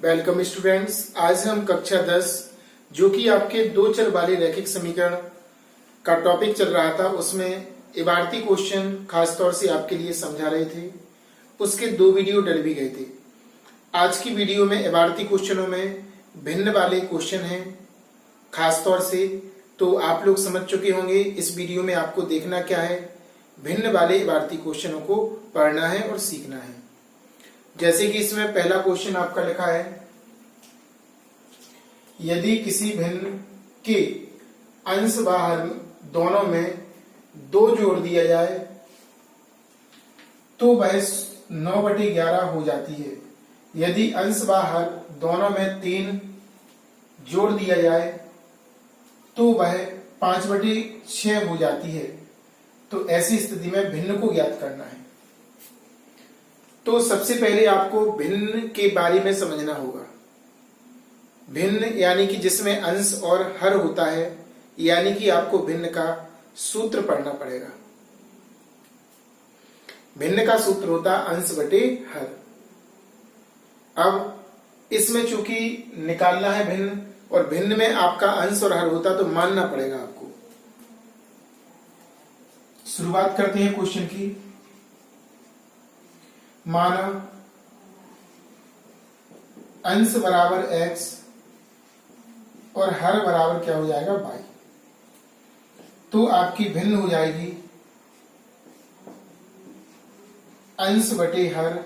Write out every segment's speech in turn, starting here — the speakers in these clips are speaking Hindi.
Welcome students. आज हम कक्षा 10 जो कि आपके दो चर वाले रैखिक समीकरण का टॉपिक चल रहा था, उसमें इबारती क्वेश्चन खासतौर से आपके लिए समझा रहे थे। उसके दो वीडियो डल भी गए थे। आज की वीडियो में इबारती क्वेश्चनों में भिन्न वाले क्वेश्चन हैं खासतौर से, तो आप लोग समझ चुके होंगे। इस वीडियो में आपको देखना क्या है, भिन्न वाले इबारती क्वेश्चनों को पढ़ना है और सीखना है। जैसे कि इसमें पहला क्वेश्चन आपका लिखा है, यदि किसी भिन्न के अंश व हर दोनों में 2 जोड़ दिया जाए तो वह 9/11 हो जाती है। यदि अंश व हर दोनों में 3 जोड़ दिया जाए तो वह 5/6 हो जाती है। तो ऐसी स्थिति में भिन्न को ज्ञात करना है। तो सबसे पहले आपको भिन्न के बारे में समझना होगा। भिन्न यानी कि जिसमें अंश और हर होता है, यानी कि आपको भिन्न का सूत्र पढ़ना पड़ेगा। भिन्न का सूत्र होता अंश बटे हर। अब इसमें चूंकि निकालना है भिन्न, और भिन्न में आपका अंश और हर होता तो मानना पड़ेगा आपको। शुरुआत करते हैं क्वेश्चन की। माना अंश बराबर x और हर बराबर क्या हो जाएगा y, तो आपकी भिन्न हो जाएगी अंश बटे हर।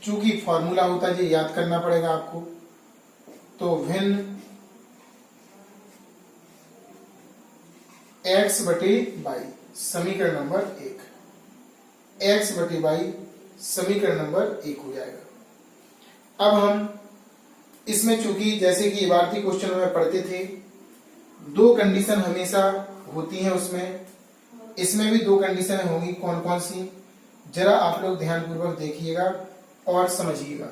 चूंकि फॉर्मूला होता है, ये याद करना पड़ेगा आपको। तो भिन्न x बटे y, समीकरण नंबर 1। x बटे y समीकरण नंबर 1 हो जाएगा। अब हम इसमें चूंकि जैसे कि इबारती क्वेश्चन में पढ़ते थे, 2 कंडीशन हमेशा होती हैं उसमें। इसमें भी 2 कंडीशन होंगी। कौन कौन सी, जरा आप लोग ध्यानपूर्वक देखिएगा और समझिएगा।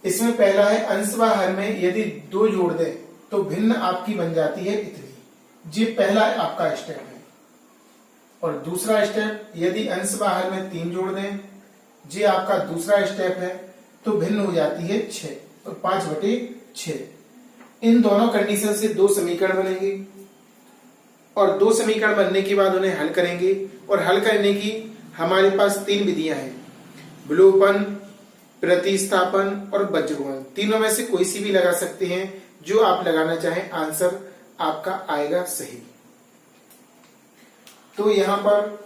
इसमें पहला है अंश व हर में यदि 2 जोड़ दें तो भिन्न आपकी बन जाती है इतनी। ये पहला आपका स्टेप है। और दूसरा स्टेप, यदि अंश व हर में 3 जोड़ दें, ये आपका दूसरा स्टेप है, तो भिन्न हो जाती है 6 और 5/6। इन दोनों कंडीशन से 2 समीकरण बनेंगे और 2 समीकरण बनने के बाद उन्हें हल करेंगे। और हल करने की हमारे पास 3 विधियां हैं, विलोपन, प्रतिस्थापन और बज्रगुणन। तीनों में से कोई सी भी लगा सकते हैं। जो आप लगाना चाहें, आंसर आपका आएगा सही। तो यहां पर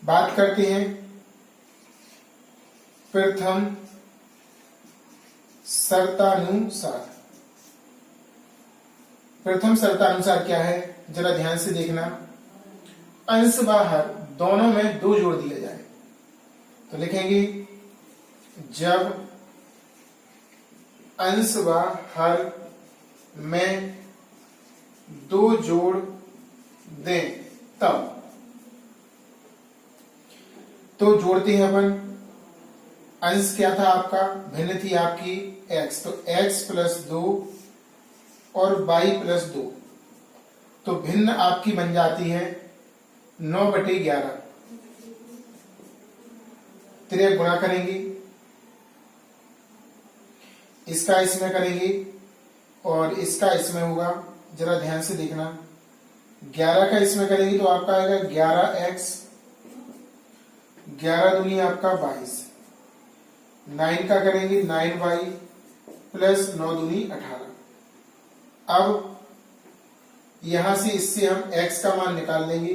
बात करते हैं प्रथम शर्तानुसार। प्रथम शर्तानुसार क्या है, जरा ध्यान से देखना। अंश व हर दोनों में 2 जोड़ दिया जाए तो लिखेंगे, जब अंश व हर में 2 जोड़ दें तब। तो जोड़ते हैं अपन। अंश क्या था आपका, भिन्न थी आपकी x, तो x + 2 और y + 2। तो भिन्न आपकी बन जाती है 9/11। त्रिय गुणा करेंगे, इसका इसमें करेंगे और इसका इसमें होगा। जरा ध्यान से देखना। 11 का इसमें करेंगे तो आपका आएगा 11x, 11 दूनी आपका 22। 9 का करेंगे 9y + 9 दूनी 18। अब यहां से इससे हम x का मान निकाल लेंगे।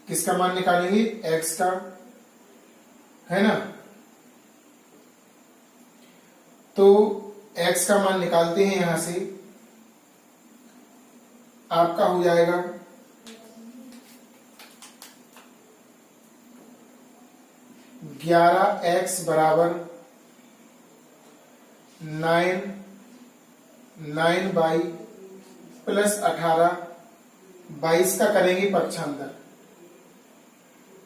किसका मान निकालेंगे, x का, है ना। तो x का मान निकालते हैं। यहां से आपका हो जाएगा 11x बराबर 9y + 18। 22 का करेंगे पक्षांतर,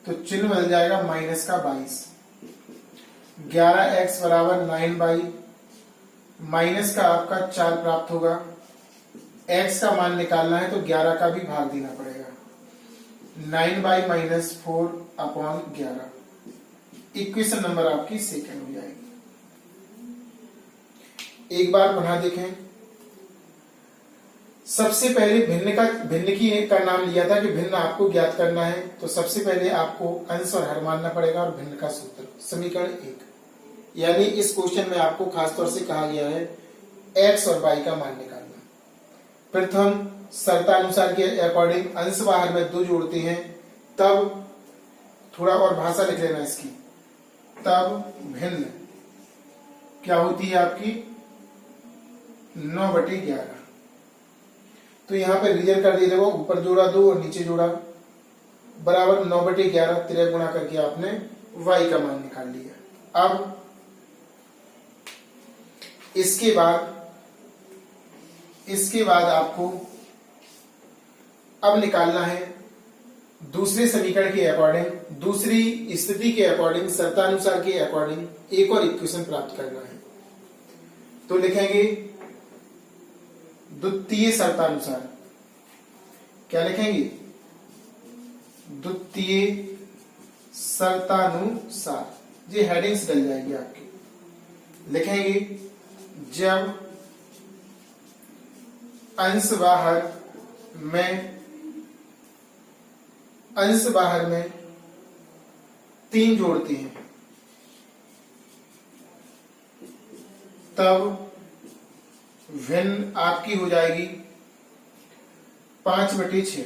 तो चिन्ह बदल जाएगा माइनस का 22। 11x बराबर 9y, माइनस का आपका 4 प्राप्त होगा। x का मान निकालना है तो 11 का भी भाग देना पड़ेगा। 9y - 4/11। इक्वेशन नंबर आपकी सेकंड हो जाएगी। एक बार पुनः देखें। सबसे पहले भिन्न का नाम लिया था कि भिन्न आपको ज्ञात करना है, तो सबसे पहले आपको अंश और हर मानना पड़ेगा और भिन्न का सूत्र समीकरण 1। यानी इस क्वेश्चन में आपको खासतौर से कहा गया है x और y का मान निकालना। प्रथम शर्तानुसार के अकॉर्डिंग अंश बाहर में 2 जोड़ते हैं, तब थोड़ा और भाषा लिख लेना इसकी, तब भिन्न क्या होती है आपकी 9/11। तो यहां पे रिजल्ट कर दिया, देखो ऊपर जोड़ा 2 और नीचे जोड़ा बराबर 9/11 3 गुणा करके आपने y का मान निकाल लिया। अब इसके बाद आपको अब निकालना है दूसरे समीकरण के अकॉर्डिंग, दूसरी स्थिति के अकॉर्डिंग, शर्तानुसार के अकॉर्डिंग एक और इक्वेशन प्राप्त करना है। तो लिखेंगे द्वितीय शर्तानुसार, क्या लिखेंगे? द्वितीय शर्तानुसार। ये हेडिंग्स डल जाएगी आपकी। लिखेंगे जब अंश बाहर में 3 जोड़ते हैं, तब भिन्न आपकी हो जाएगी 5/6।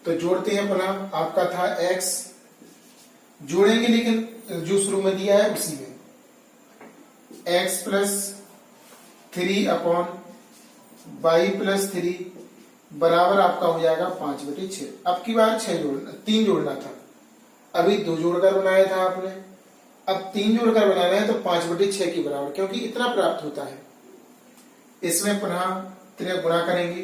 तो जोड़ते हैं पुनः, आपका था x, जोड़ेंगे लेकिन जो शुरू में दिया है उसी में, x प्लस 3/y प्लस 3 बराबर आपका हो जाएगा 5/6। अब की बार 3 जोड़ना था, अभी 2 जोड़कर बनाया था आपने, अब 3 जोड़कर बनाना है तो 5/6 के बराबर, क्योंकि इतना प्राप्त होता है। इसमें पुनः 3 गुणा करेंगे,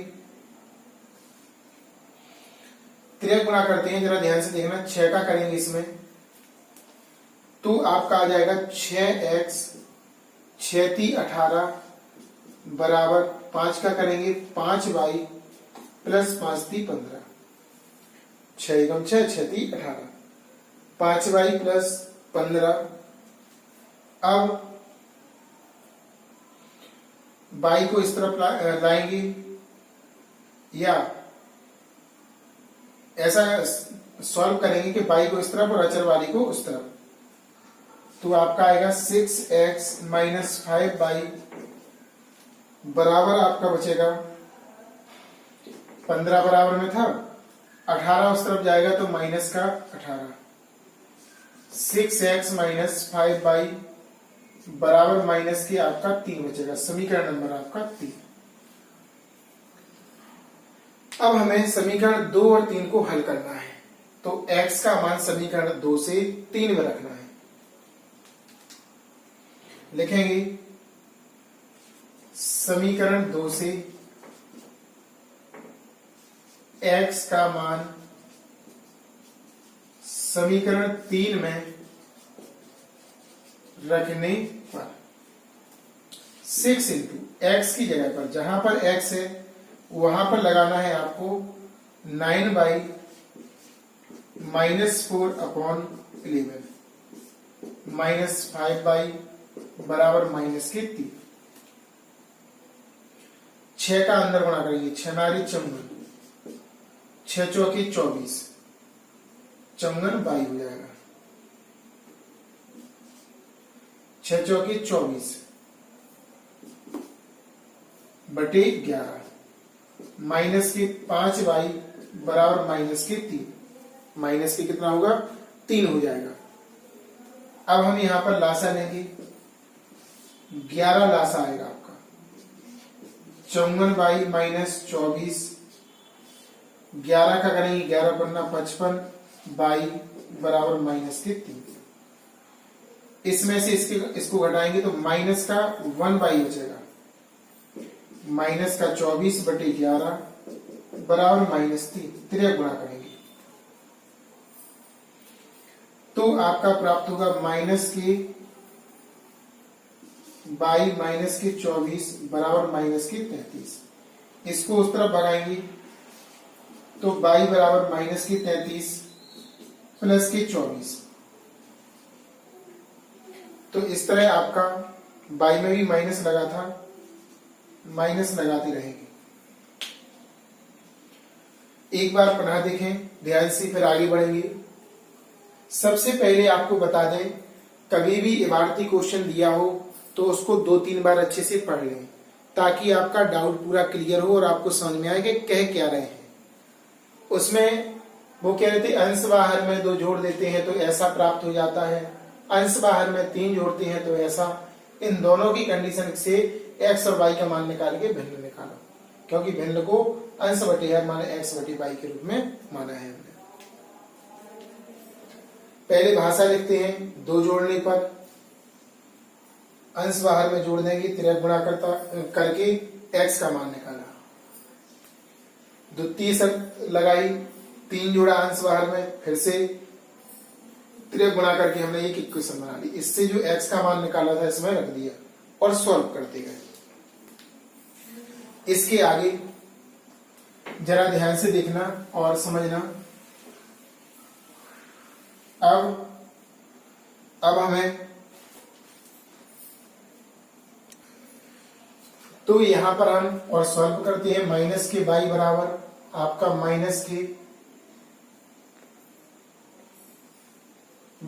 3 गुणा करते हैं, जरा ध्यान से देखना, 6 का करेंगे इसमें, तो आपका आ जाएगा 6x 6 × 18 बराबर 5 का करेंगे 5y प्लस 5 × 15, 6 × 6 6 × 18, 5y प्लस 15। अब y को इस तरफ लाएंगे, या ऐसा सॉल्व करेंगे कि y को इस तरफ और अचर वाली को उस तरफ, तो आपका आएगा 6x - 5y बराबर आपका बचेगा 15 बराबर में था, 18 उस तरफ जाएगा तो माइनस का 18, 6x - 5y बराबर माइनस के आपका 3 बचेगा। समीकरण नंबर आपका 3। अब हमें समीकरण 2 और 3 को हल करना है, तो x का मान समीकरण 2 से 3 में रखना है। लिखेंगे समीकरण 2 से x का मान समीकरण 3 में रखने पर 6 इंटू x की जगह पर, जहां पर x है वहां पर लगाना है आपको 9/-4/11 -5y बराबर -3। 6 का अंदर गुणा करेंगे, 6 नारी 54, 6 चौके 24, 54 22 हो जाएगा, 6 चौके 24 बटे 11 माइनस के 5y बराबर -3, माइनस के कितना होगा 3 हो जाएगा। अब हम यहां पर लासा लेंगे, 11 लासा आएगा आपका, 54y -24, 11 का करेंगे 11 पन्ना 55, y बराबर -3। इसमें से इसको घटाएंगे तो माइनस का 1y बचेगा, माइनस का 24 बटे 11 बराबर -3, 3 गुणा करेंगे तो आपका प्राप्त होगा माइनस के बाई -24 बराबर -33। इसको उस तरफ भगाएंगे तो बाई बराबर -33 प्लस के 24। तो इस तरह आपका बाई में भी माइनस लगा था, माइनस लगाते रहेंगे। एक बार पढ़ा देखें ध्यान से, फिर आगे बढ़ेंगे। सबसे पहले आपको बता दें, कभी भी इबारती क्वेश्चन दिया हो तो उसको 2-3 बार अच्छे से पढ़ लें, ताकि आपका डाउट पूरा क्लियर हो और आपको समझ में आए कि कह क्या रहे हैं। उसमें वो कह रहे थे अंश बाहर में 2 जोड़ देते हैं तो ऐसा प्राप्त हो जाता है, अंश बाहर में 3 जोड़ते हैं तो ऐसा। इन दोनों की कंडीशन से x और y का मान निकाल के भिन्न निकालो, क्योंकि भिन्न को अंश बटे हर माने x बटे y के रूप में माना है हमने। पहले भाषा लिखते हैं, 2 जोड़ने पर अंश बाहर में जोड़ देंगे, तिर्यक गुणा करके x का मान निकाला। द्वितीय शर्त लगाई, 3 जोड़ा अंश बाहर में, फिर से तिर्यक गुणा करके हमने एक इक्वेशन बना ली। इससे जो x का मान निकाला था इसमें रख दिया और सॉल्व करते गए। इसके आगे जरा ध्यान से देखना और समझना। अब हमें तो यहां पर हम और सॉल्व करते हैं। माइनस के बाई बराबर आपका माइनस के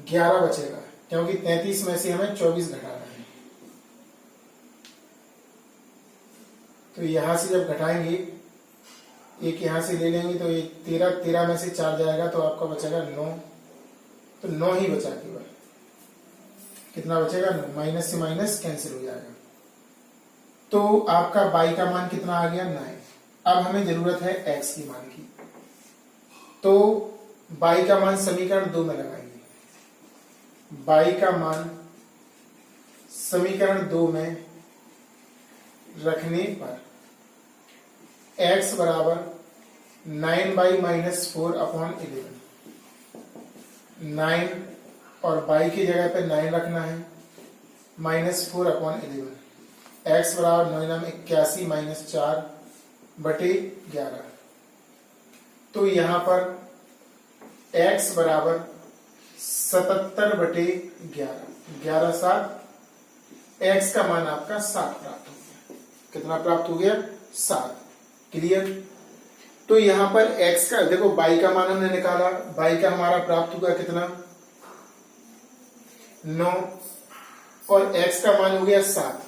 11 बचेगा, क्योंकि 33 में से हमें 24 घटाना है। तो यहां से जब घटाएंगे, एक यहां से ले लेंगे तो ये 13 में से 4 जाएगा तो आपका बचेगा 9। तो 9 ही बचा केवल। कितना बचेगा? 9। माइनस से माइनस कैंसिल हो जाएगा। तो आपका बाई का मान कितना आ गया? 9। अब हमें जरूरत है एक्स की मान की। तो बाई का मान समीकरण 2 में लगाएंगे। बाई का मान समीकरण 2 में रखने पर x बराबर 9/-4/11। 9 और बाई की जगह पे 9 रखना है, -4/11। x बराबर 9×81 -4/11। तो यहां पर x बराबर 77/11। 11×7, x का मान आपका 7 प्राप्त हो गया। कितना प्राप्त हो गया? 7। क्लियर? तो यहां पर x का देखो, बाई का मान हमने निकाला, बाई का हमारा प्राप्त हुआ कितना? 9 और x का मान हो गया 7।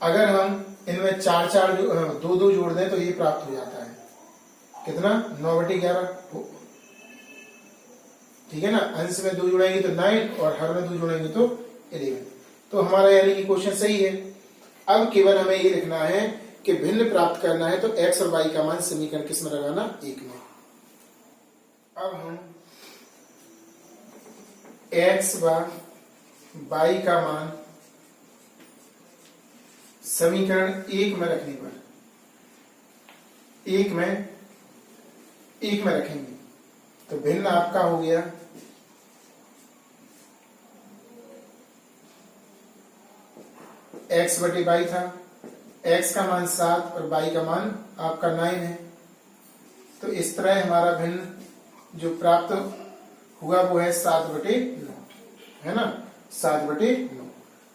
अगर हम इनमें 2 जोड़ दें तो ये प्राप्त हो जाता है कितना? 9/11। ठीक है ना? अंश में 2 जोड़ेंगे तो 9 और हर में 2 जोड़ेंगे तो 11। तो हमारा यानी कि क्वेश्चन सही है। अब केवल हमें ये लिखना है कि भिन्न प्राप्त करना है तो x और y का मान समीकरण किस में लगाना? 1 में। अब हम x व y का मान समीकरण 1 में रखने पर 1 में रखेंगे तो भिन्न आपका हो गया x बटे बाई था, x का मान 7 और बाई का मान आपका 9 है। तो इस तरह हमारा भिन्न जो प्राप्त हुआ वो है 7/9, है ना? 7/9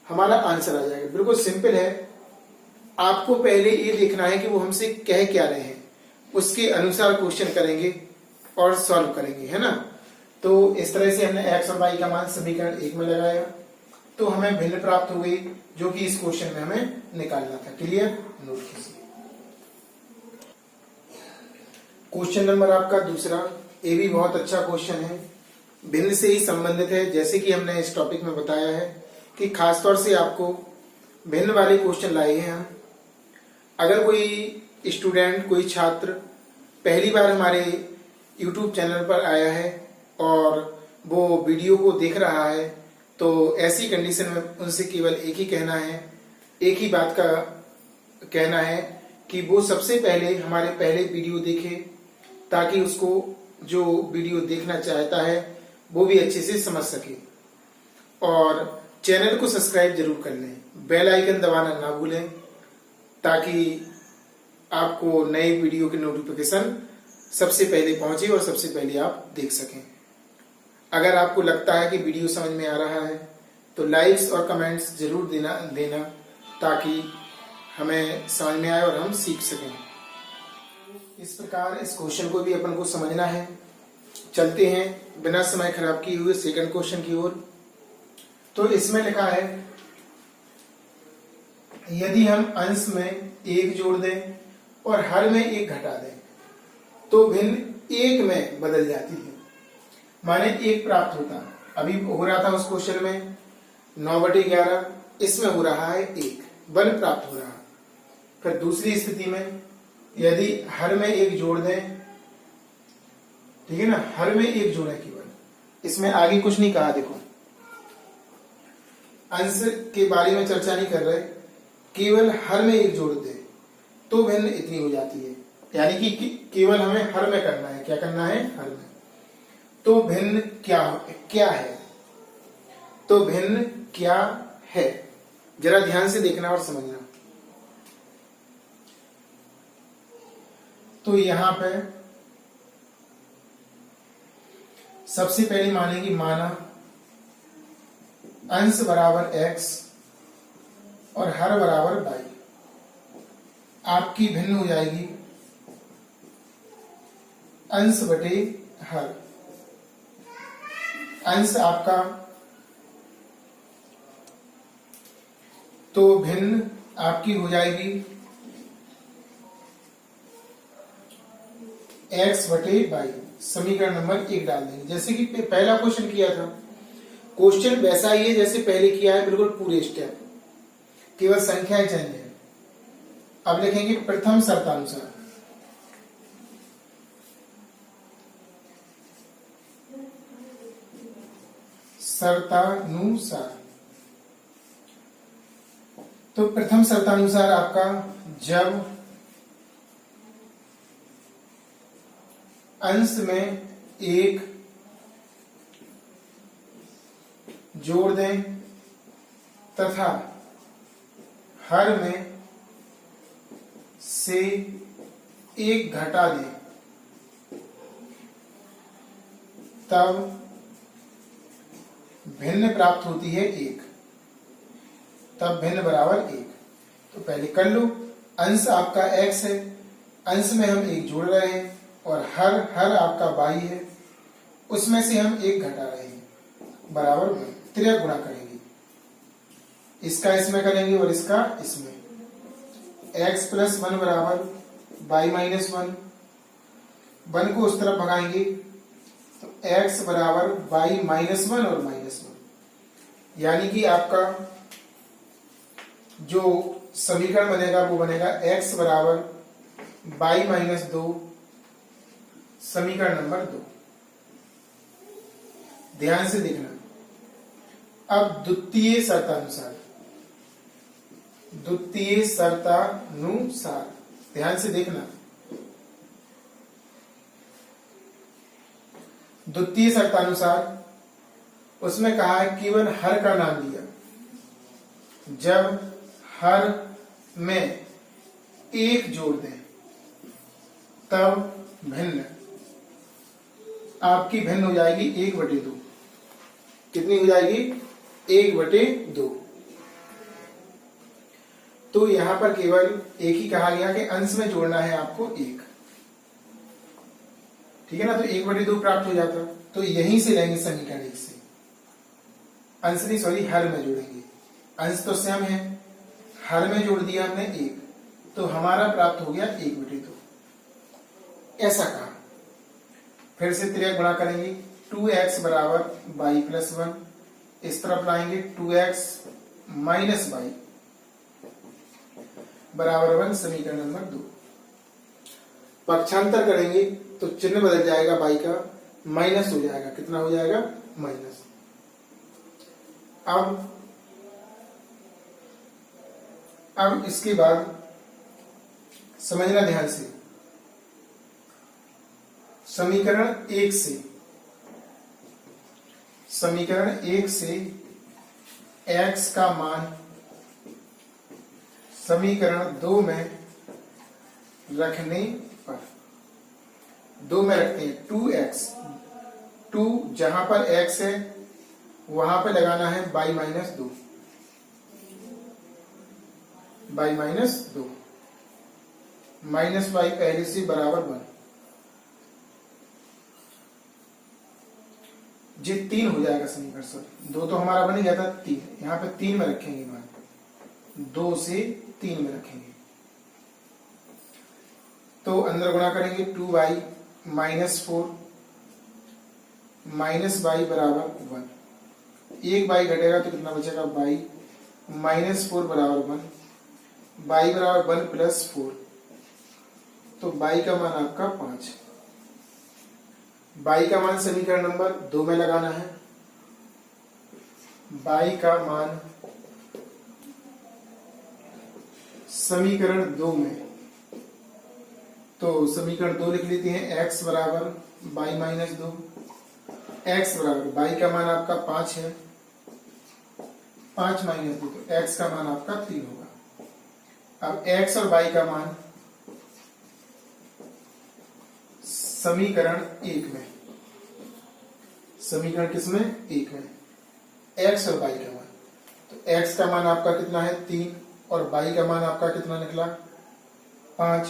हमारा आंसर आ जाएगा। बिल्कुल सिंपल है। आपको पहले ये देखना है कि वो हमसे कह क्या रहे हैं, उसके अनुसार क्वेश्चन करेंगे और सॉल्व करेंगे, है ना? तो इस तरह से हमने x और y का मान समीकरण 1 में लगाया तो हमें भिन्न प्राप्त हो गई, जो कि इस क्वेश्चन में हमें निकालना था। क्लियर? नोट कीजिए। क्वेश्चन नंबर आपका दूसरा, ये भी बहुत अच्छा क्वेश्चन है, भिन्न से ही संबंधित है। जैसे कि हमने इस टॉपिक में बताया है कि खासतौर से आपको भिन्न वाले क्वेश्चन लाए हैं हम। अगर कोई स्टूडेंट, कोई छात्र पहली बार हमारे YouTube चैनल पर आया है और वो वीडियो को देख रहा है, तो ऐसी कंडीशन में उनसे केवल एक ही कहना है, एक ही बात का कहना है कि वो सबसे पहले हमारे पहले वीडियो देखे, ताकि उसको जो वीडियो देखना चाहता है वो भी अच्छे से समझ सके। और चैनल को सब्सक्राइब जरूर कर लें, बेल आइकन दबाना ना भूलें, ताकि आपको नए वीडियो की नोटिफिकेशन सबसे पहले पहुंचे और सबसे पहले आप देख सकें। अगर आपको लगता है कि वीडियो समझ में आ रहा है तो लाइक्स और कमेंट्स जरूर देना ताकि हमें समझ में आए और हम सीख सकें। इस प्रकार इस क्वेश्चन को भी अपन को समझना है। चलते हैं बिना समय खराब किए हुए सेकंड क्वेश्चन की ओर। तो इसमें लिखा है यदि हम अंश में 1 जोड़ दें और हर में 1 घटा दें तो भिन्न 1 में बदल जाती है, माने 1 प्राप्त होता है। अभी हो रहा था उस क्वेश्चन में 9/11, इसमें हो रहा है 1 प्राप्त हो रहा है। फिर दूसरी स्थिति में यदि हर में 1 जोड़ दें, ठीक है ना, हर में 1 जोड़े केवल, इसमें आगे कुछ नहीं कहा। देखो अंश के बारे में चर्चा नहीं कर रहे, केवल हर में 1 जोड़ दे तो भिन्न इतनी हो जाती है, यानी कि केवल हमें हर में करना है। क्या करना है? हर में। तो भिन्न क्या है? तो भिन्न क्या है, जरा ध्यान से देखना और समझना। तो यहां पे सबसे पहले मानेंगे, माना अंश बराबर x और हर बराबर y, आपकी भिन्न हो जाएगी अंश बटे हर। अंश आपका, तो भिन्न आपकी हो जाएगी x बटे y। समीकरण नंबर 1 डाल देंगे, जैसे कि पहला क्वेश्चन किया था। क्वेश्चन वैसा ही है जैसे पहले किया है, बिल्कुल पूरे स्टेप, केवल संख्याएं चेंज है। अब लिखेंगे प्रथम शर्तानुसार। शर्तानुसार, तो प्रथम शर्तानुसार आपका जब अंश में 1 जोड़ दें तथा हर में से 1 घटा दें तब भिन्न प्राप्त होती है 1। तब भिन्न बराबर 1। तो पहले कर लो, अंश आपका x है, अंश में हम 1 जोड़ रहे हैं और हर आपका y है, उसमें से हम 1 घटा रहे हैं, बराबर में त्रिया गुणा करेंगे। इसका इसमें करेंगे और इसका इसमें। x + 1 बराबर y - 1, 1 को उस तरफ भगाएंगे तो x बराबर y - 1 और -1, यानी कि आपका जो समीकरण बनेगा वो बनेगा x बराबर y - 2, समीकरण नंबर 2। ध्यान से देखना। अब द्वितीय शर्तानुसार, ध्यान से देखना। द्वितीय शर्तानुसार उसमें कहा है केवल हर का नाम लिया। जब हर में 1 जोड़ दें तब भिन्न आपकी भिन्न हो जाएगी 1/2। कितनी हो जाएगी? 1/2। तो यहां पर केवल एक ही कहा गया कि अंश में जोड़ना है आपको 1, ठीक है ना, तो 1/2 प्राप्त हो जाता। तो यहीं से लेंगे समीकरण 1 से, अंश नहीं सॉरी हर में जोड़ेंगे। अंश तो स्वयं है, हर में जोड़ दिया हमने 1, तो हमारा प्राप्त हो गया 1/2। ऐसा कहा। फिर से त्रिया गुणा करेंगे, 2x बराबर y + 1, इस तरफ लाएंगे 2x - y बराबर 1, समीकरण नंबर 2। पक्षांतर करेंगे तो चिन्ह बदल जाएगा, y का माइनस हो जाएगा। कितना हो जाएगा? माइनस। अब इसके बाद समझना ध्यान से। समीकरण 1 से x का मान समीकरण 2 में रखने पर, 2 में रखते हैं 2x, 2 जहां पर x है वहां पे लगाना है by minus 2, by minus 2, minus by पहले से बराबर 1। जी 3 हो जाएगा समीकरण सर, 2 तो हमारा बन गया था 3, यहाँ पे 3 में रखेंगे मान, 2 से 3 में रखेंगे तो अंदर गुणा करेंगे 2y माइनस 4 माइनस बाई बराबर 1, एक बाई घटेगा तो कितना बचेगा बाई माइनस 4 बराबर 1, बाई बराबर 1 प्लस 4, तो बाई का मान आपका 5। बाई का मान समीकरण नंबर 2 में लगाना है, बाई का मान समीकरण 2 में, तो समीकरण 2 लिख लेते हैं, x बराबर बाई माइनस 2, x बराबर बाई का मान आपका 5 है, 5 माइनस 2 तो x का मान आपका 3 होगा। अब x और बाई का मान समीकरण 1 में, समीकरण किसमें 1 में, x और बाई का मान, तो x का मान आपका कितना है 3 और बाई का मान आपका कितना निकला 5।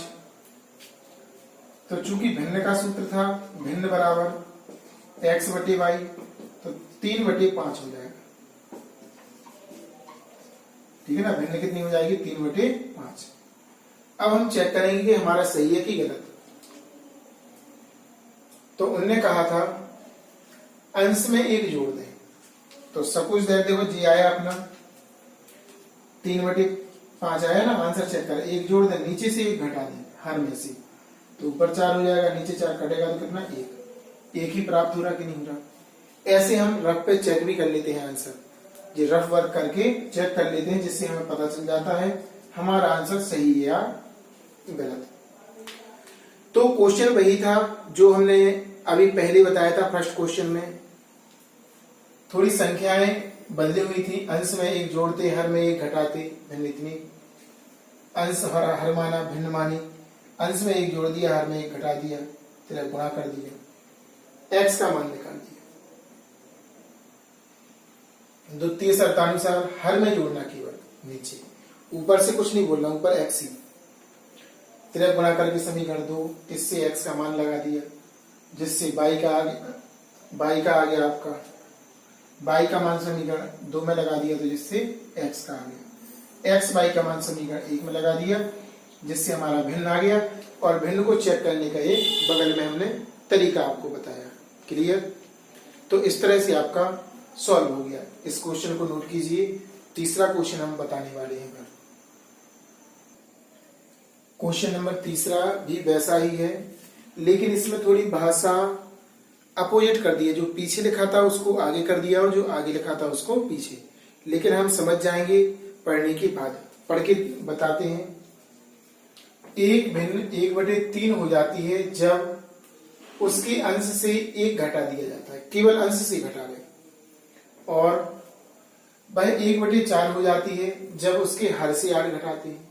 तो चूंकि भिन्न का सूत्र था भिन्न बराबर x बटे वाई, तो 3 बटे 5 हो जाएगा, ठीक है ना, भिन्न कितनी हो जाएगी 3 बटे 5। अब हम चेक करेंगे कि हमारा सही है कि गलत। तो उनने कहा था अंश में 1 जोड़ दें, तो सपोज दैट देखो जी आया अपना 3 बटे 5 आया ना, आंसर चेक करें, 1 जोड़ दें, नीचे से 1 घटा दें हर में से, तो ऊपर 4 हो जाएगा, नीचे 4 कटेगा तो कितना 1 ही प्राप्त हो रहा कि नहीं हो रहा। ऐसे हम रफ पे चेक भी कर लेते हैं आंसर, ये रफ वर्क करके चेक कर लेते हैं, जिससे हमें पता चल जाता है हमारा आंसर सही है या गलत। तो क्वेश्चन वही था जो हमने अभी पहले बताया था, फर्स्ट क्वेश्चन में थोड़ी संख्याएं बदली हुई थी, अंश में 1 जोड़ते हर में 1 घटाते, भिन्न इतनी, अंश हर माना भिन्न मानी, अंश में 1 जोड़ दिया हर में 1 घटा दिया, फिर गुणा कर दिया, x का मान निकाल दिया। द्वितीय शर्तानुसार हर में जोड़ना केवल, नीचे, ऊपर से कुछ नहीं बोलना, ऊपर x ही, फिर गुणा करके समीकरण 2, इससे x का मान लगा दिया, जिससे बाई का आ गया आपका, बाई का मान समीकरण 2 में लगा दिया, तो जिससे x का आ गया, x बाई का मान समीकरण 1 में लगा दिया, जिससे हमारा भिन्न आ गया। और भिन्न को चेक करने का एक बगल में हमने तरीका आपको बताया। क्लियर? तो इस तरह से आपका सॉल्व हो गया। इस क्वेश्चन को नोट कीजिए। तीसरा क्वेश्चन हम बताने वाले हैं। क्वेश्चन नंबर तीसरा भी वैसा ही है, लेकिन इसमें थोड़ी भाषा अपोजिट कर दी है। जो पीछे लिखा था उसको आगे कर दिया और जो आगे लिखा था उसको पीछे, लेकिन हम समझ जाएंगे पढ़ने के बाद। पढ़ के बताते हैं। एक भिन्न 1/3 हो जाती है जब उसके अंश से 1 घटा दिया जाता है, केवल अंश से घटा गए। और वह 1/4 हो जाती है जब उसके हर से 8 घटाते हैं।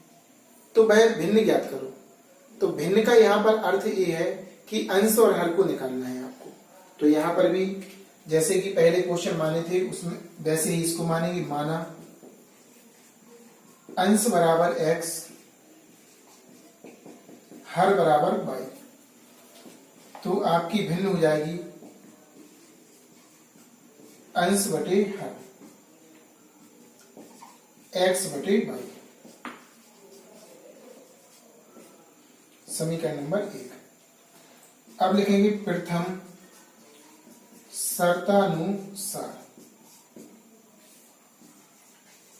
तो वह भिन्न ज्ञात करो। तो भिन्न का यहाँ पर अर्थ ये है कि अंश और हर को निकालना है आपको। तो यहाँ पर भी जैसे कि पहले क्वेश्चन माने थे उसमें वैसे ही इसको मानेंगे। माना अंश बराबर x, हर बराबर y, तो आपकी भिन्न हो जाएगी अंश बटे हर, x बटे y। समीकरण नंबर 1। अब लिखेंगे प्रथम शर्तानुसार।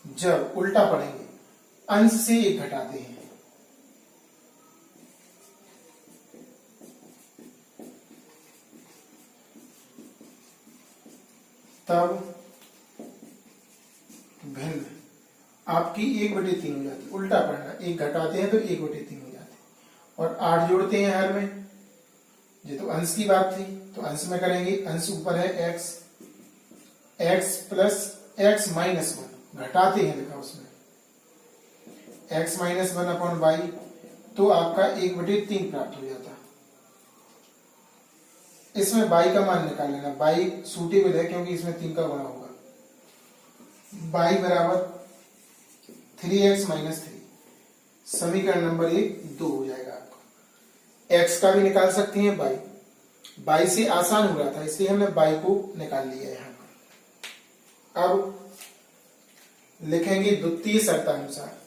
जब उल्टा पढ़ेंगे, अंश से 1 घटाते हैं, तब भिन्न आपकी 1/3 हो जाती है। उल्टा पढ़ना, 1 घटाते हैं तो 1/3 हो जाती है। और 8 जोड़ते हैं हर में, ये तो अंश की बात थी तो अंश में करेंगे। अंश ऊपर है x, x plus x minus 1, घटाते हैं लिखा उसमें, x माइनस 1 अपॉन y, तो आपका 1/3 प्राप्त हो जाता। इसमें y का मान निकाल लेना। y सूटेबल है क्योंकि इसमें 3 का गुणा होगा। y बराबर 3x माइनस 3, समीकरण नंबर 1 2 हो जाएगा आपका। x का भी निकाल सकती हैं y से आसान हो रहा था इसलिए हमने y को निकाल लिया है यहाँ पर। अब लिखेंगे द्वितीय शर्तानुसार।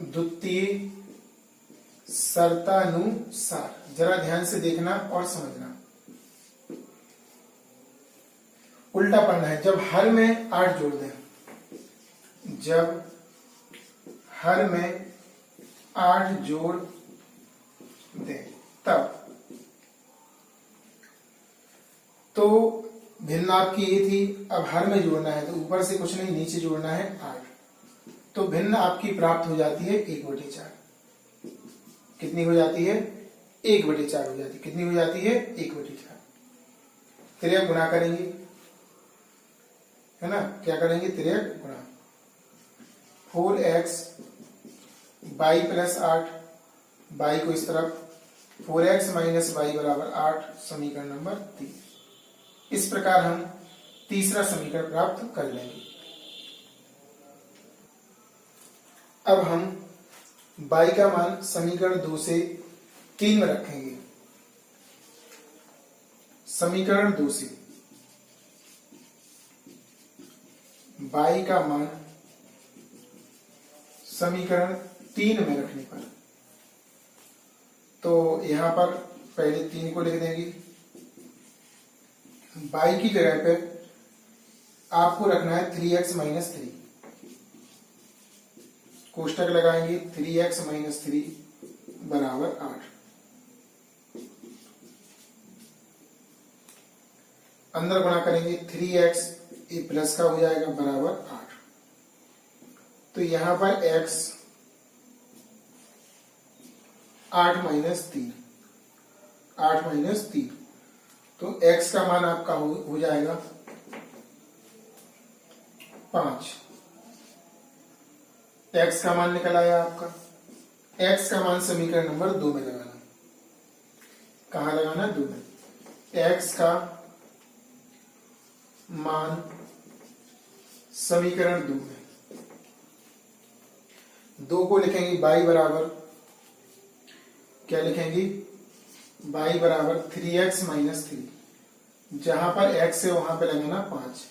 द्वितीय शर्तानुसार, जरा ध्यान से देखना और समझना। उल्टा पढ़ना है। जब हर में 8 जोड़ दें, जब हर में 8 जोड़ दें तब तो भिन्न आपकी ये थी। अब हर में जोड़ना है तो ऊपर से कुछ नहीं, नीचे जोड़ना है 8, तो भिन्न आपकी प्राप्त हो जाती है 1/4। कितनी हो जाती है? 1/4 हो जाती है। कितनी हो जाती है? 1/4। तिर्यक गुणा करेंगे, है ना? क्या करेंगे? तिर्यक गुणा। 4x y प्लस 8, y को इस तरफ, 4x माइनस y बराबर 8, समीकरण नंबर 3। इस प्रकार हम तीसरा समीकरण प्राप्त कर लेंगे। अब हम y का मान समीकरण 2 से 3 में रखेंगे। समीकरण 2 से y का मान समीकरण 3 में रखने पर, तो यहां पर पहले 3 को लिख देंगे। y की जगह पे आपको रखना है 3x माइनस 3, कोष्टक लगाएंगे। 3x माइनस 3 बराबर 8। अंदर गुणा करेंगे, 3x ये प्लस का हो जाएगा बराबर 8। तो यहां पर x 8 माइनस 3, 8 माइनस 3, तो x का मान आपका हो जाएगा 5। x का मान निकल आया आपका। x का मान समीकरण नंबर 2 में लगाना। कहां लगाना? 2 में। x का मान समीकरण 2 में, 2 को लिखेंगे y बराबर, क्या लिखेंगे? y बराबर 3x माइनस 3, जहां पर x है वहां पे लगाना 5।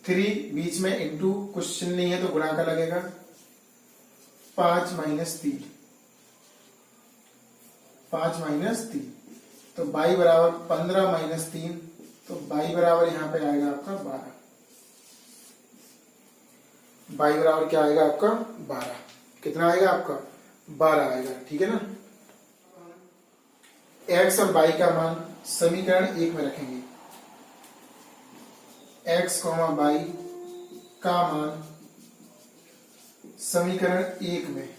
3 बीच में इंटू, कुछ चिन्ह नहीं है तो गुणा का लगेगा। 5 माइनस 3, 5 माइनस 3, तो y बराबर 15 माइनस 3, तो y बराबर यहां पे आएगा आपका 12। y बराबर क्या आएगा आपका? 12। कितना आएगा आपका? 12 आएगा। ठीक है ना? x और y का मान समीकरण 1 में रखेंगे। x, y का मान समीकरण 1 में,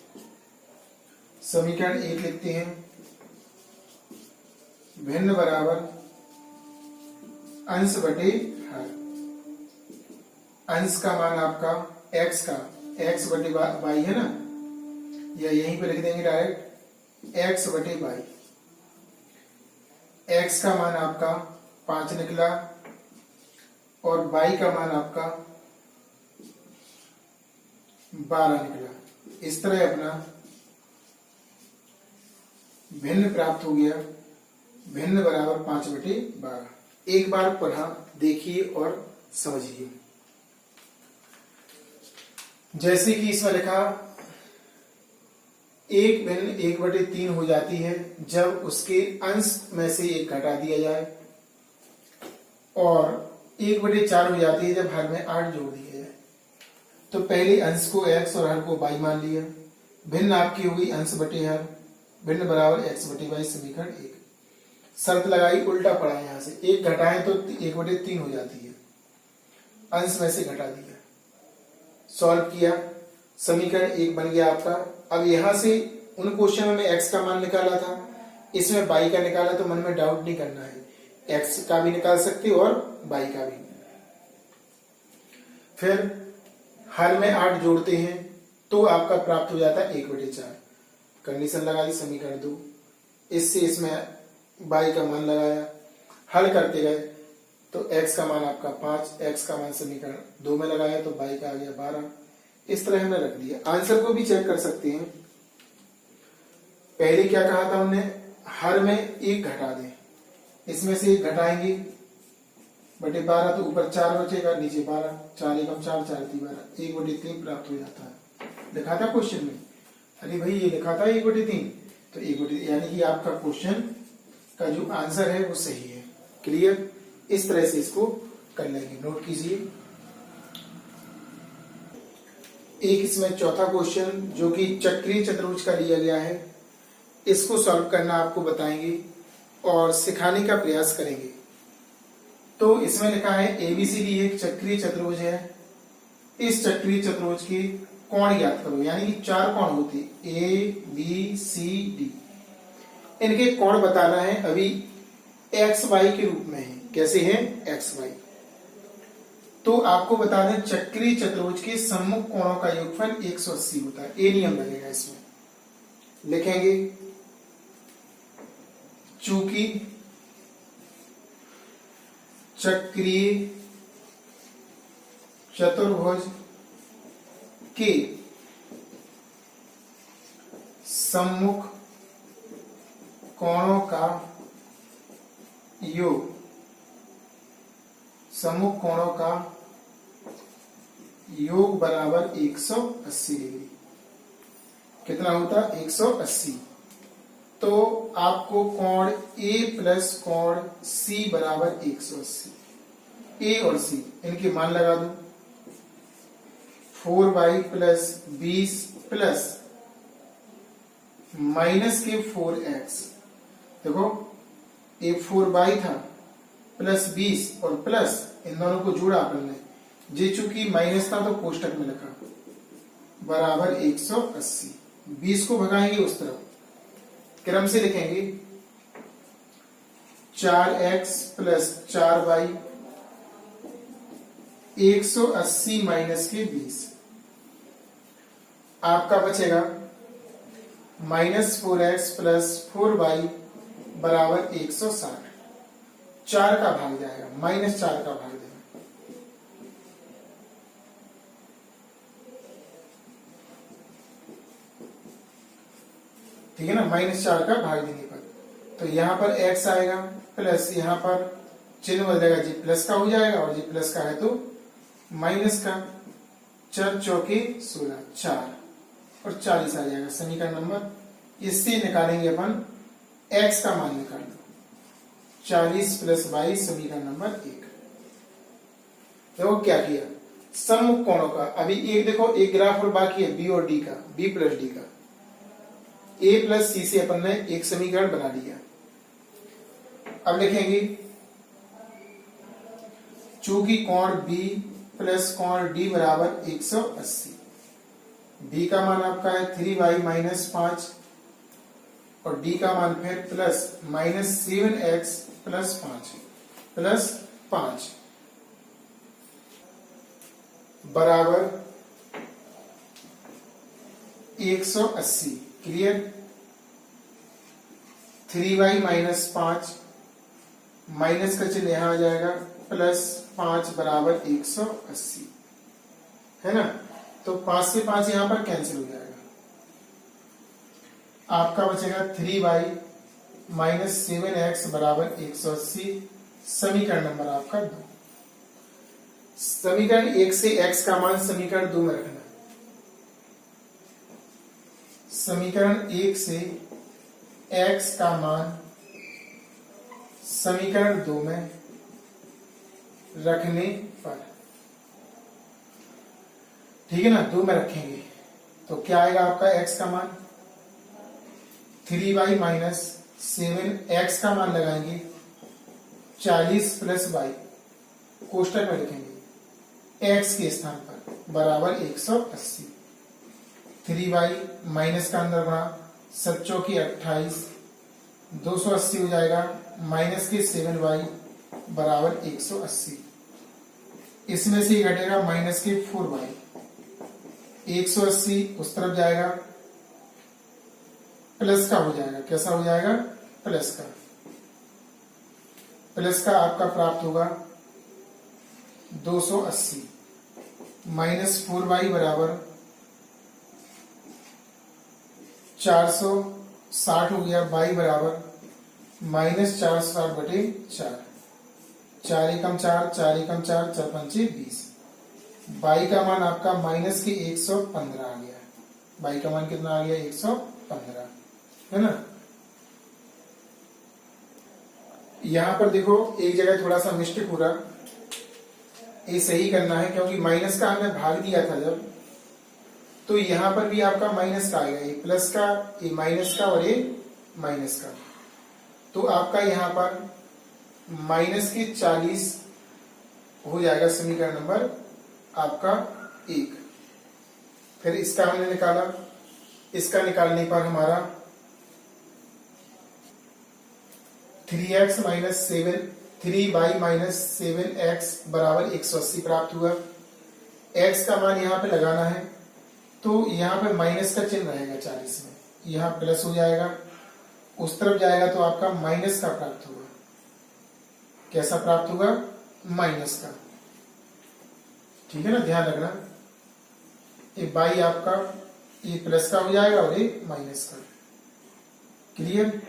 समीकरण 1 लिखते हैं। भिन्न बराबर अंश बटे हर। अंश का मान आपका x का, x बटे y है ना, या यहीं पे लिख देंगे डायरेक्ट x बटे y। x का मान आपका 5 निकला और y का मान आपका 12 निकला। इस तरह अपना भिन्न प्राप्त हो गया। भिन्न बराबर 5/12। एक बार पुनः देखिए और समझिए। जैसे कि इसमें लिखा, एक भिन्न 1/3 हो जाती है जब उसके अंश में से 1 घटा दिया जाए, और 1/4 हो जाती है जब हर में 8 जोड़ दिया जाए। तो पहले अंश को x और हर को y मान लिया। भिन्न आपकी होगी अंश बटे हर, भिन्न बराबर x बटे y, समीकरण 1। शर्त लगाई, उल्टा पड़ा यहां से, 1 घटाएं तो 1/3 हो जाती है, अंश में से घटा दिया। सॉल्व किया, समीकरण 1 बन गया आपका। अब यहां से उन क्वेश्चन में x का मान निकाला था, इसमें y का निकाला, तो मन में डाउट नहीं करना है, x का भी निकाल सकते हो और y का भी। फिर हर में 8 जोड़ते हैं तो आपका प्राप्त हो जाता है 1/4। कंडीशन लगाई, समीकरण 2, इससे इसमें y का मान लगाया। हल करते गए तो x का मान आपका 5, x का मान समीकरण 2 में लगाया तो y का आ गया 12। इस तरह हमने रख दिया। आंसर को भी चेक कर सकते हैं। पहले क्या कहा था हमने, हर में एक घटा दें, इसमें से एक घटाएंगे बटे 12 तो ऊपर 4 बचेगा, नीचे 12, 4 एकम 4, 4 3 12, 1/3 प्राप्त हो जाता है। लिखा था क्वेश्चन में, अरे भाई ये लिखा था 1/3, तो 1/3 यानी कि आपका क्वेश्चन का जो आंसर है वो सही है। क्लियर? इस तरह से इसको कर लेंगे, नोट कीजिए। एक इसमें चौथा क्वेश्चन जो कि चक्रीय चतुर्भुज का लिया गया है, इसको सॉल्व करना आपको बताएंगे और सिखाने का प्रयास करेंगे। तो इसमें लिखा है एबीसीडी एक चक्रीय चतुर्भुज है। इस चक्रीय चतुर्भुज के कोण ज्ञात करो, यानी कि 4 कोण होते ए बी सी डी। इनके कोण बताना है। अभी एक्स वाई के रूप में है। कैसे है? X Y. तो आपको बता दें चक्रीय चतुर्भुज के सम्मुख कोणों का योगफल 180 होता है। ए नियम लगेगा इसमें। लिखेंगे चूंकि चक्रीय चतुर्भुज के सम्मुख कोणों का योग, सम्मुख कोणों का योग बराबर 180 डिग्री। कितना होता? 180। तो आपको कोण ए प्लस कोण सी बराबर 180। ए और सी इनके मान लगा दो। 4y प्लस 20 प्लस माइनस के 4x। देखो एक 4y था प्लस 20 और प्लस इन दोनों को जोड़ा अपन ने, जे चूंकि माइनस था तो कोष्टक में लिखा, बराबर 180। 20 को भगाएंगे उस तरफ, क्रम से लिखेंगे 4x प्लस 4y 180 माइनस के 20। आपका बचेगा माइनस 4x प्लस 4y बराबर 160। 4 का भाग जाएगा, माइनस 4 का भाग देगा। ठीक है ना, माइनस 4 का भाग देने पर तो यहां पर x आएगा प्लस यहां पर चिन्ह बदलेगा, जी प्लस का हो जाएगा और जी प्लस का है तो माइनस का। 4 चौके 16, 4 और 40 आ जाएगा समीकरण नंबर। इससे निकालेंगे अपन x का मान निकाल लो, 40 प्लस 22 समीकरण नंबर 1। देखो क्या किया, सम्मुख कोणों का। अभी एक देखो एक ग्राफ और बाकी है बी और डी का, बी प्लस डी का। ए प्लस सी से अपन ने एक समीकरण बना लिया। अब लिखेंगे चूंकि कोण बी प्लस कोण डी बराबर 180। बी का मान आपका है 3y माइनस 5 और डी का मान फिर प्लस माइनस 7x प्लस 5 बराबर 180। क्लियर? 3y माइनस 5 माइनस का चिन्ह यहां आ जाएगा, प्लस 5 बराबर 180 है ना। तो 5 से 5 यहां पर कैंसिल हो जाएगा। आपका बचेगा 3y माइनस 7x बराबर 180। समीकरण नंबर आपका 2। समीकरण 1 से x का मान समीकरण 2 में रखना। समीकरण 1 से x का मान समीकरण 2 में रखने पर, ठीक है ना, 2 में रखेंगे तो क्या आएगा आपका x का मान 3y माइनस 7x का मान लगाएंगे 40 प्लस y, कोष्टक में लिखेंगे x के स्थान पर बराबर 180। 3y माइनस का अंदर गुणा 7 चौकी 28, 280 हो जाएगा, माइनस के 7y बराबर 180। इसमें से घटेगा माइनस के 4y, 180 उस तरफ जाएगा, प्लस का हो जाएगा। कैसा हो जाएगा? प्लस का। प्लस का आपका प्राप्त होगा 280 माइनस 4y बराबर 460 हो गया। y बराबर माइनस 460/4, 4 एकम 4, 4 एकम 4, 4 पंचे 20। y का मान आपका माइनस के 115 आ गया। y का मान कितना आ गया? 115, है ना। यहां पर देखो एक जगह थोड़ा सा मिस्टेक हो रहा, ये सही करना है क्योंकि माइनस का हमने भाग दिया था जब, तो यहां पर भी आपका माइनस का आएगा, ये प्लस का, ये माइनस का और ये माइनस का। तो आपका यहां पर माइनस के 40 हो जाएगा समीकरण नंबर आपका 1। फिर इसका हमने निकाला, इसका निकालने पर हमारा 3y माइनस 7x बराबर 180 प्राप्त हुआ। x का मान यहां पे लगाना है, तो यहां पे माइनस का चिन्ह रहेगा 40 में, यहां प्लस हो जाएगा, उस तरफ जाएगा तो आपका माइनस का प्राप्त होगा। कैसा प्राप्त होगा? माइनस का। ठीक है ना, ध्यान रखना। ये बाई आपका ये प्लस का हो जाएगा और ये माइनस का। क्लियर?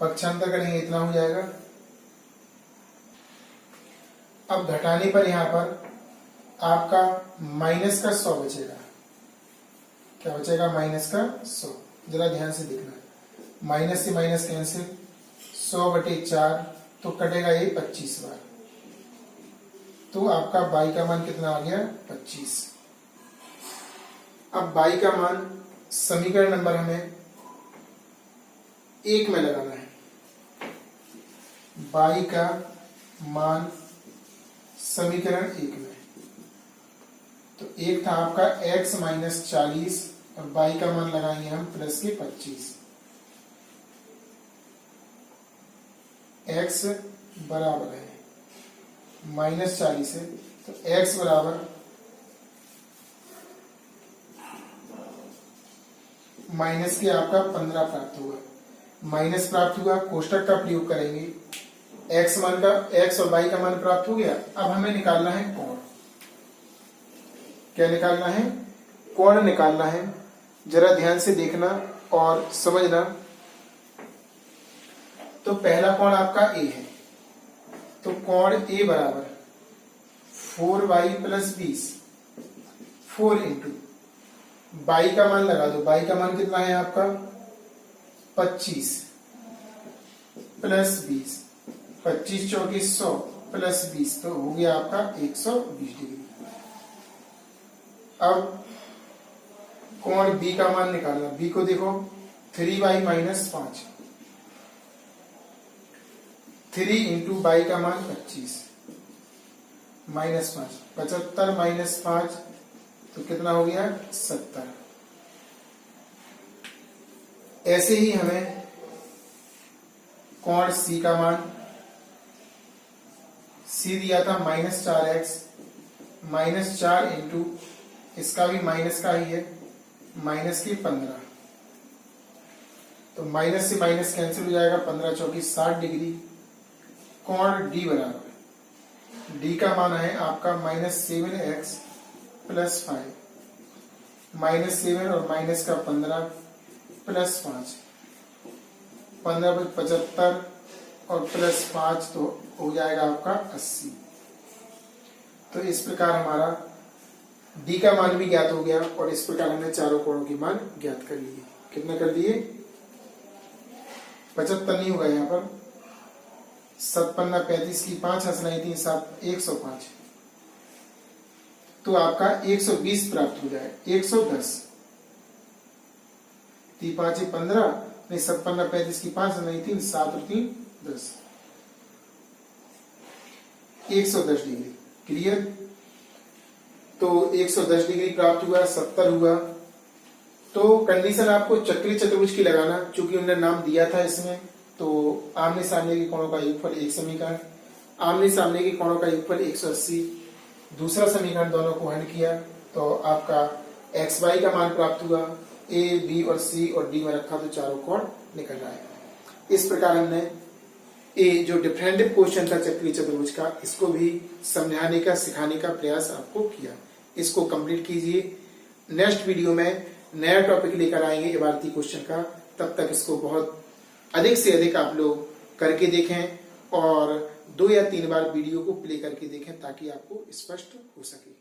पक्षांतर करेंगे इतना हो जाएगा। अब घटाने पर यहां पर आपका माइनस का 100 बचेगा। क्या बचेगा? माइनस का 100। जरा ध्यान से देखना, माइनस से माइनस कैंसिल, 100/4 तो कटेगा ये 25 बार, तो आपका y का मान कितना आ गया? 25। अब y का मान समीकरण नंबर हमें 1 में लगाना है। y का मान समीकरण 1 में, तो एक था आपका x माइनस 40 और y का मान लगाएंगे हम प्लस के 25। x बराबर है माइनस 40 है, तो x बराबर माइनस के आपका 15 प्राप्त होगा। माइनस प्राप्त हुआ, कोष्टक का प्रयोग करेंगे, x मान का x और y का मान प्राप्त हो गया। अब हमें निकालना है कोण। क्या निकालना है? कोण निकालना है। जरा ध्यान से देखना और समझना। तो पहला कोण आपका a है, तो कोण a बराबर 4y प्लस 20, 4 इंटू y का मान लगा दो। y का मान कितना है आपका? 25 प्लस 20, 25 चौकी 100 प्लस 20, तो हो गया आपका 120 डिग्री। अब कोण b का मान निकालना। b को देखो 3y माइनस 5, 3 इंटू y का मान 25 माइनस 5, 75 माइनस 5 तो कितना हो गया? 70। ऐसे ही हमें कोण c का मान, c दिया था माइनस 4x, माइनस 4 इंटू इसका भी माइनस का ही है, माइनस की 15, तो माइनस से माइनस कैंसिल हो जाएगा, 15 चौकी 60 डिग्री। कोण d बराबर, d का मान है आपका माइनस 7x प्लस 5, माइनस 7 और माइनस का 15 प्लस 5, 15 पर 75 और प्लस 5 तो हो जाएगा आपका 80। तो इस प्रकार हमारा d का मान भी ज्ञात हो गया और इस प्रकार हमने चारों कोणों के मान ज्ञात कर लिए। कितना कर दिए? 75 नहीं होगा यहाँ पर, 57 35 की 5 हंसना 3 7 105, तो आपका 120 प्राप्त हो जाए। 110 3 5 15 नहीं, 57 35 की 5 हंसना 3 7 और 3 10, 110 डिग्री। क्लियर? तो 110 डिग्री प्राप्त हुआ, 70 हुआ। तो कंडीशन आपको चक्रीय चतुर्भुज की लगाना, चूंकि उन्होंने नाम दिया था इसमें। तो आमने सामने के कोणों का योगफल एक समीकरण, आमने सामने के कोणों का योगफल 180, दूसरा समीकरण दोनों को हल किया तो आपका एक्स वाई का मान प्राप्त हुआ। ए बी और सी और डी में रखा तो चारों कोण निकल आए। इस प्रकार हमने ये जो डिफरेंटिव क्वेश्चन था चक्रीय चतुर्भुज का, इसको भी समझाने का सिखाने का प्रयास आपको किया। इसको कंप्लीट कीजिए। नेक्स्ट वीडियो में नया टॉपिक लेकर आएंगे इबारती क्वेश्चन का। तब तक इसको बहुत अधिक से अधिक आप लोग करके देखें और 2 या 3 बार वीडियो को प्ले करके देखें ताकि आपको स्पष्ट हो सके।